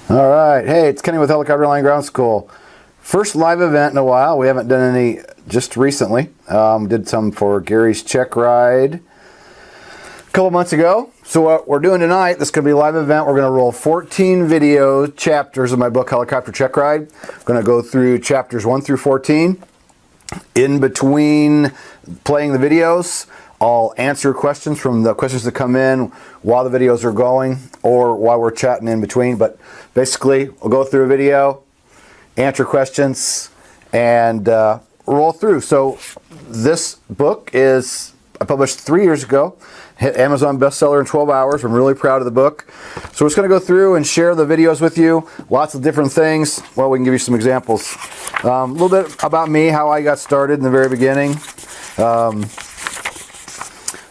All right. Hey, it's Kenny with Helicopter Line Ground School. First live event in a while. We haven't done any just recently. Did some for Gary's Check Ride a couple months ago. So what we're doing tonight, this is going to be a live event. We're going to roll 14 video chapters of my book, Helicopter Check Ride. I'm going to go through chapters 1 through 14. In between playing the videos, I'll answer questions from the questions that come in while the videos are going or while we're chatting in between. But basically, we'll go through a video, answer questions, and roll through. So this book I published 3 years ago. Hit Amazon bestseller in 12 hours. I'm really proud of the book. So we're just going to go through and share the videos with you. Lots of different things. Well, we can give you some examples. A little bit about me, how I got started in the very beginning.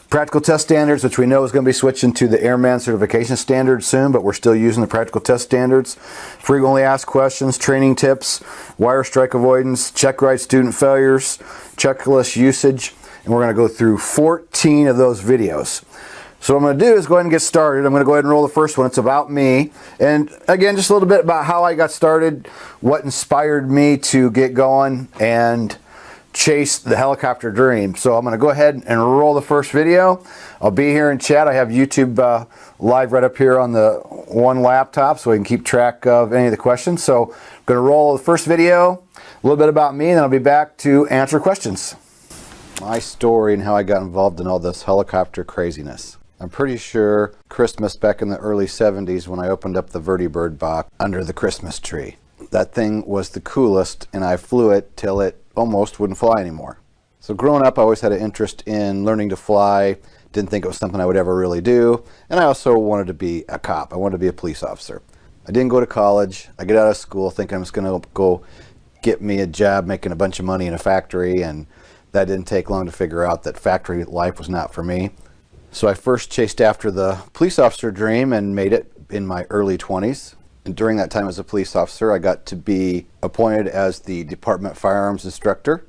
Practical test standards, which we know is going to be switching to the Airman certification standard soon, but we're still using the practical test standards. Frequently asked questions, training tips, wire strike avoidance, check ride student failures, checklist usage, and we're going to go through 14 of those videos. So what I'm going to do is go ahead and get started. I'm going to go ahead and roll the first one. It's about me. And again, just a little bit about how I got started, what inspired me to get going and chase the helicopter dream. So I'm going to go ahead and roll the first video. I'll be here in chat. I have YouTube live right up here on the one laptop so I can keep track of any of the questions. So I'm going to roll the first video, a little bit about me, and then I'll be back to answer questions. My story and how I got involved in all this helicopter craziness. I'm pretty sure Christmas back in the early 70s when I opened up the Vertibird box under the Christmas tree. That thing was the coolest, and I flew it till it almost wouldn't fly anymore. So growing up, I always had an interest in learning to fly. Didn't think it was something I would ever really do. And I also wanted to be a cop. I wanted to be a police officer. I didn't go to college. I get out of school thinking I'm just going to go get me a job making a bunch of money in a factory, and that didn't take long to figure out that factory life was not for me. So I first chased after the police officer dream and made it in my early 20s. And during that time as a police officer, I got to be appointed as the department firearms instructor,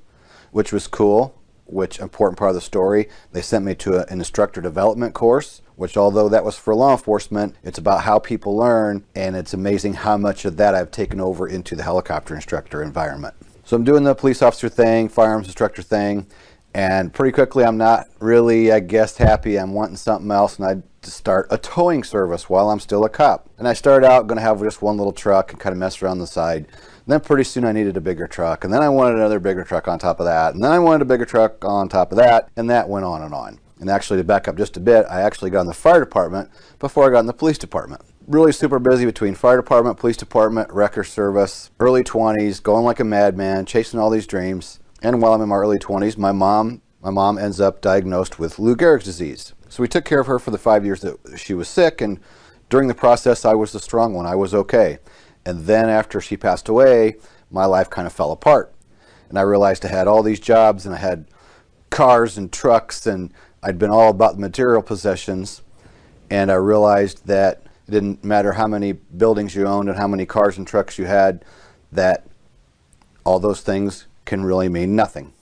which was cool, which important part of the story. They sent me to an instructor development course, which although that was for law enforcement, it's about how people learn, and it's amazing how much of that I've taken over into the helicopter instructor environment. So I'm doing the police officer thing, firearms instructor thing, and pretty quickly I'm not really, I guess, happy. I'm wanting something else, and I start a towing service while I'm still a cop. And I started out going to have just one little truck and kind of mess around the side. And then pretty soon I needed a bigger truck, and then I wanted another bigger truck on top of that, and then I wanted a bigger truck on top of that, and that went on and on. And actually, to back up just a bit, I actually got in the fire department before I got in the police department. Really super busy between fire department, police department, wrecker service, early 20s, going like a madman, chasing all these dreams. And while I'm in my early 20s, my mom ends up diagnosed with Lou Gehrig's disease. So we took care of her for the 5 years that she was sick, and during the process, I was the strong one. I was okay. And then after she passed away, my life kind of fell apart. And I realized I had all these jobs, and I had cars and trucks, and I'd been all about the material possessions. And I realized that it didn't matter how many buildings you owned and how many cars and trucks you had, that all those things can really mean nothing.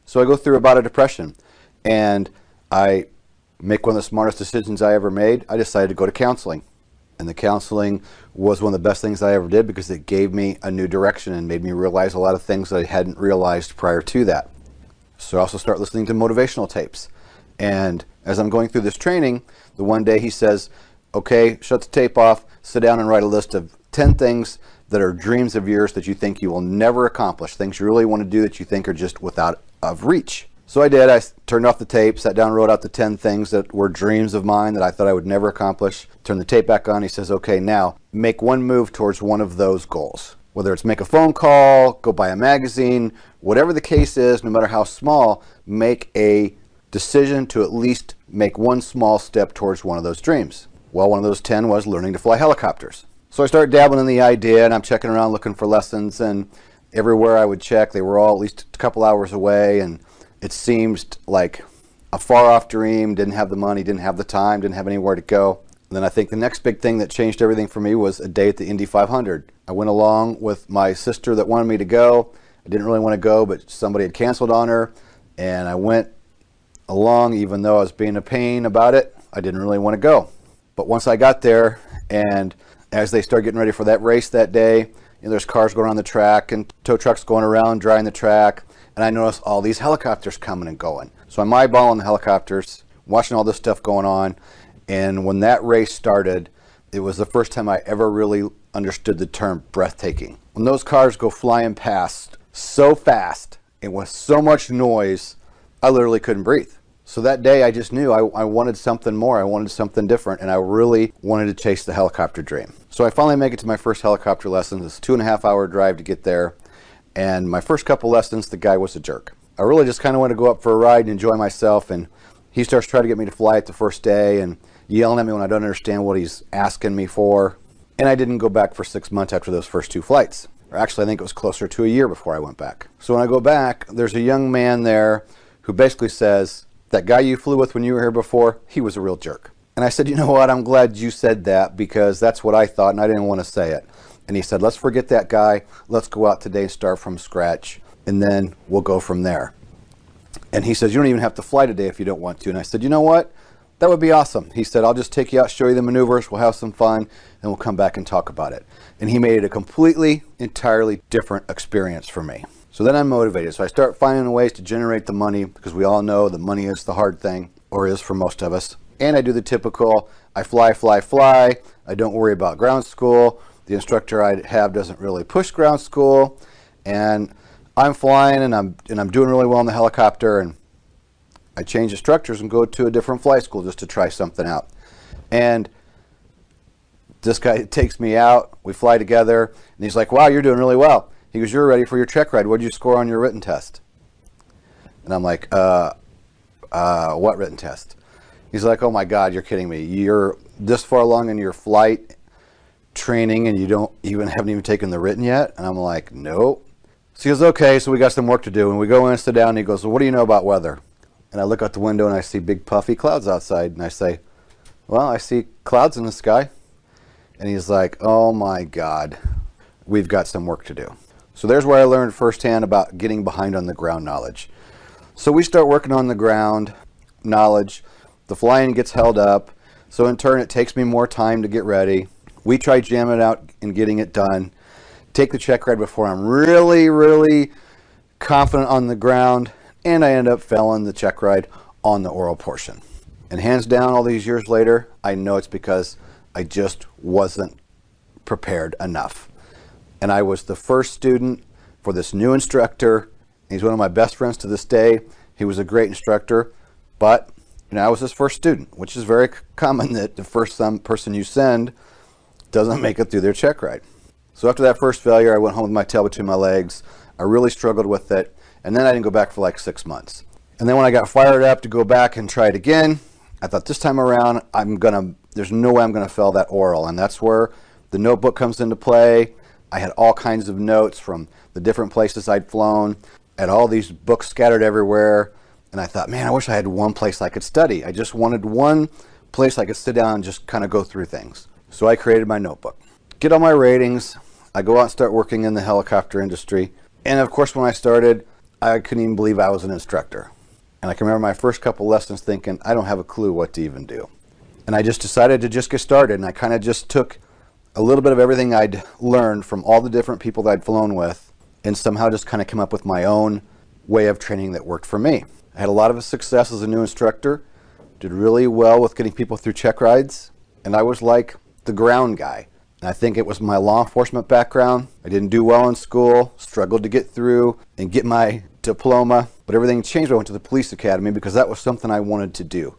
So I go through about a depression, and I make one of the smartest decisions I ever made. I decided to go to counseling. And the counseling was one of the best things I ever did because it gave me a new direction and made me realize a lot of things that I hadn't realized prior to that. So I also start listening to motivational tapes. And as I'm going through this training, the one day he says, okay, shut the tape off, sit down and write a list of 10 things that are dreams of yours that you think you will never accomplish, things you really want to do that you think are just without of reach. So I did. I turned off the tape, sat down, wrote out the 10 things that were dreams of mine that I thought I would never accomplish. Turned the tape back on. He says, okay, now make one move towards one of those goals. Whether it's make a phone call, go buy a magazine, whatever the case is, no matter how small, make a decision to at least make one small step towards one of those dreams. Well, one of those 10 was learning to fly helicopters. So I started dabbling in the idea, and I'm checking around looking for lessons, and everywhere I would check, they were all at least a couple hours away, and it seemed like a far-off dream, didn't have the money, didn't have the time, didn't have anywhere to go. And then I think the next big thing that changed everything for me was a day at the Indy 500. I went along with my sister that wanted me to go. I didn't really want to go, but somebody had canceled on her, and I went along even though I was being a pain about it. I didn't really want to go. But once I got there and as they start getting ready for that race that day, there's cars going around the track and tow trucks going around, drying the track. And I noticed all these helicopters coming and going. So I'm eyeballing the helicopters, watching all this stuff going on. And when that race started, it was the first time I ever really understood the term breathtaking. When those cars go flying past so fast and with so much noise, I literally couldn't breathe. So that day I just knew I wanted something more. I wanted something different, and I really wanted to chase the helicopter dream. So I finally make it to my first helicopter lesson. It's a 2.5-hour drive to get there. And my first couple lessons, the guy was a jerk. I really just kind of wanted to go up for a ride and enjoy myself, and he starts trying to get me to fly it the first day and yelling at me when I don't understand what he's asking me for. And I didn't go back for 6 months after those first 2 flights. Or actually, I think it was closer to a year before I went back. So when I go back, there's a young man there who basically says, that guy you flew with when you were here before, he was a real jerk. And I said, you know what, I'm glad you said that, because that's what I thought and I didn't want to say it. And he said, let's forget that guy. Let's go out today and start from scratch, and then we'll go from there. And he says, you don't even have to fly today if you don't want to. And I said, you know what? That would be awesome. He said, I'll just take you out, show you the maneuvers, we'll have some fun, and we'll come back and talk about it. And he made it a completely, entirely different experience for me. So then I'm motivated. So I start finding ways to generate the money, because we all know the money is the hard thing, or is for most of us. And I do the typical, I fly, fly, fly. I don't worry about ground school. The instructor I have doesn't really push ground school. And I'm flying, and I'm doing really well in the helicopter, and I change instructors and go to a different flight school just to try something out. And this guy takes me out, we fly together, and he's like, wow, you're doing really well. He goes, you're ready for your check ride. What did you score on your written test? And I'm like, what written test? He's like, oh my God, you're kidding me. You're this far along in your flight training and you haven't even taken the written yet? And I'm like, nope. So he goes, okay, so we got some work to do. And we go in and sit down, and he goes, well, what do you know about weather? And I look out the window and I see big puffy clouds outside. And I say, well, I see clouds in the sky. And he's like, oh my God, we've got some work to do. So there's where I learned firsthand about getting behind on the ground knowledge. So we start working on the ground knowledge. The flying gets held up. So in turn, it takes me more time to get ready. We try jamming it out and getting it done. Take the check ride before I'm really, really confident on the ground. And I end up failing the check ride on the oral portion. And hands down, all these years later, I know it's because I just wasn't prepared enough. And I was the first student for this new instructor. He's one of my best friends to this day. He was a great instructor, but I was his first student, which is very common that the first person you send doesn't make it through their check ride. So after that first failure, I went home with my tail between my legs. I really struggled with it, and then I didn't go back for like 6 months. And then when I got fired up to go back and try it again, I thought this time around, there's no way I'm gonna fail that oral, and that's where the notebook comes into play. I had all kinds of notes from the different places I'd flown. I had all these books scattered everywhere. And I thought, man, I wish I had one place I could study. I just wanted one place I could sit down and just kind of go through things. So I created my notebook. Get all my ratings. I go out and start working in the helicopter industry. And of course, when I started, I couldn't even believe I was an instructor. And I can remember my first couple lessons thinking, I don't have a clue what to even do. And I just decided to just get started. And I kind of just took a little bit of everything I'd learned from all the different people that I'd flown with and somehow just kind of came up with my own way of training that worked for me. I had a lot of success as a new instructor, did really well with getting people through check rides, and I was like the ground guy. And I think it was my law enforcement background. I didn't do well in school, struggled to get through and get my diploma, but everything changed when I went to the police academy because that was something I wanted to do.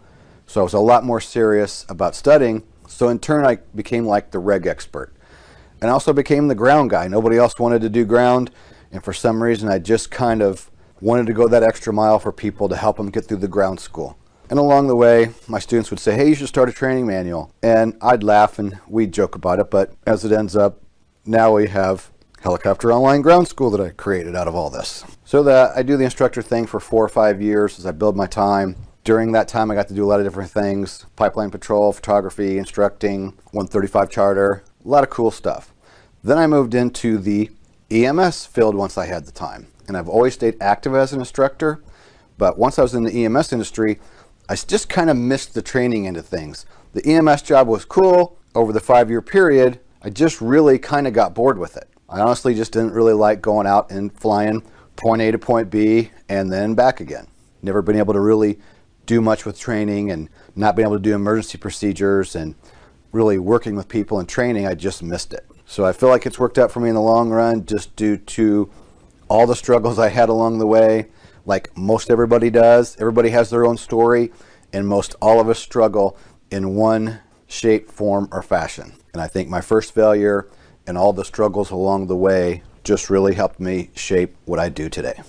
So I was a lot more serious about studying. So in turn, I became like the reg expert. And I also became the ground guy. Nobody else wanted to do ground. And for some reason, I just kind of wanted to go that extra mile for people to help them get through the ground school. And along the way, my students would say, hey, you should start a training manual. And I'd laugh and we'd joke about it. But as it ends up, now we have Helicopter Online Ground School that I created out of all this. So that I do the instructor thing for 4 or 5 years as I build my time. During that time, I got to do a lot of different things. Pipeline patrol, photography, instructing, 135 charter, a lot of cool stuff. Then I moved into the EMS field once I had the time. And I've always stayed active as an instructor. But once I was in the EMS industry, I just kind of missed the training end of things. The EMS job was cool. Over the 5-year period, I just really kind of got bored with it. I honestly just didn't really like going out and flying point A to point B and then back again. Never been able to really do much with training, and not being able to do emergency procedures and really working with people and training. I just missed it. So I feel like it's worked out for me in the long run, just due to all the struggles I had along the way. Like most everybody does. Everybody has their own story, and most all of us struggle in one shape, form, or fashion. And I think my first failure and all the struggles along the way just really helped me shape what I do today.